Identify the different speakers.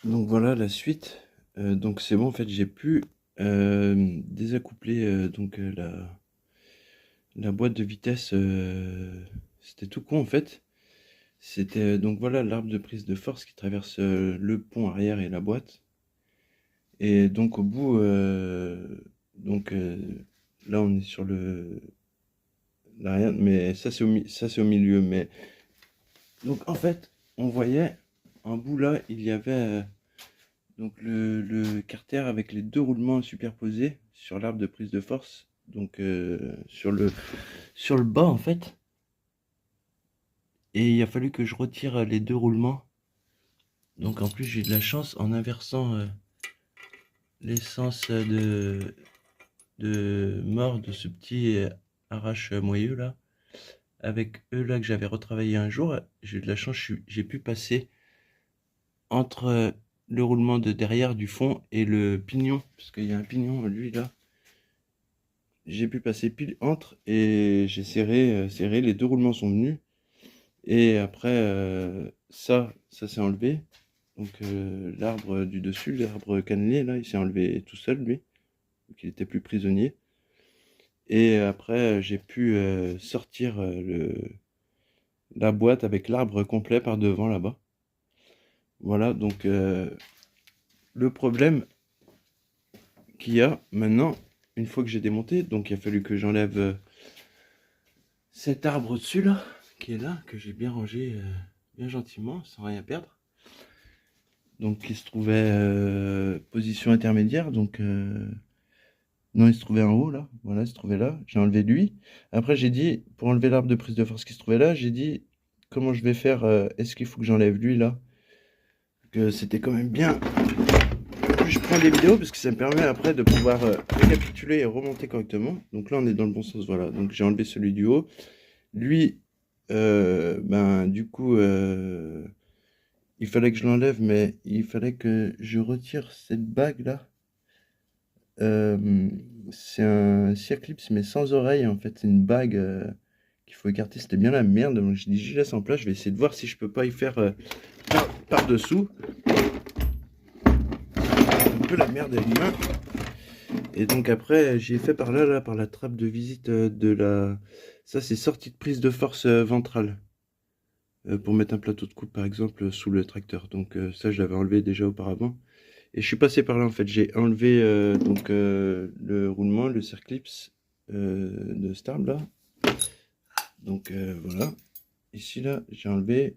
Speaker 1: Donc voilà la suite. Donc c'est bon, en fait, j'ai pu désaccoupler la boîte de vitesse. C'était tout con en fait. C'était donc voilà l'arbre de prise de force qui traverse le pont arrière et la boîte. Et donc au bout, donc là on est sur le l'arrière, mais ça c'est au milieu. Mais donc en fait, on voyait en bout là, il y avait donc le carter avec les deux roulements superposés sur l'arbre de prise de force, donc sur le bas en fait. Et il a fallu que je retire les deux roulements. Donc en plus j'ai eu de la chance en inversant l'essence de mort de ce petit arrache-moyeu là. Avec eux là que j'avais retravaillé un jour, j'ai eu de la chance, j'ai pu passer entre le roulement de derrière du fond et le pignon, parce qu'il y a un pignon lui là. J'ai pu passer pile entre et j'ai serré, les deux roulements sont venus. Et après, ça s'est enlevé. Donc l'arbre du dessus, l'arbre cannelé, là, il s'est enlevé tout seul, lui. Donc il était plus prisonnier. Et après, j'ai pu sortir la boîte avec l'arbre complet par devant, là-bas. Voilà, donc le problème qu'il y a maintenant, une fois que j'ai démonté, donc il a fallu que j'enlève cet arbre au-dessus, là, qui est là, que j'ai bien rangé bien gentiment, sans rien perdre. Donc qui se trouvait position intermédiaire, donc non, il se trouvait en haut là, voilà, il se trouvait là, j'ai enlevé lui. Après j'ai dit, pour enlever l'arbre de prise de force qui se trouvait là, j'ai dit comment je vais faire, est-ce qu'il faut que j'enlève lui là? Que c'était quand même bien que je prends des vidéos parce que ça me permet après de pouvoir récapituler et remonter correctement. Donc là on est dans le bon sens, voilà. Donc j'ai enlevé celui du haut. Lui, ben du coup, il fallait que je l'enlève, mais il fallait que je retire cette bague là. C'est un circlips mais sans oreille en fait, c'est une bague qu'il faut écarter, c'était bien la merde. Donc je dis je laisse en place, je vais essayer de voir si je peux pas y faire par-dessous. Un peu la merde avec les mains. Et donc après j'ai fait par là, par la trappe de visite de la... Ça c'est sortie de prise de force ventrale. Pour mettre un plateau de coupe par exemple sous le tracteur. Donc ça je l'avais enlevé déjà auparavant. Et je suis passé par là en fait, j'ai enlevé le roulement, le circlips de Starb là. Donc voilà, ici là j'ai enlevé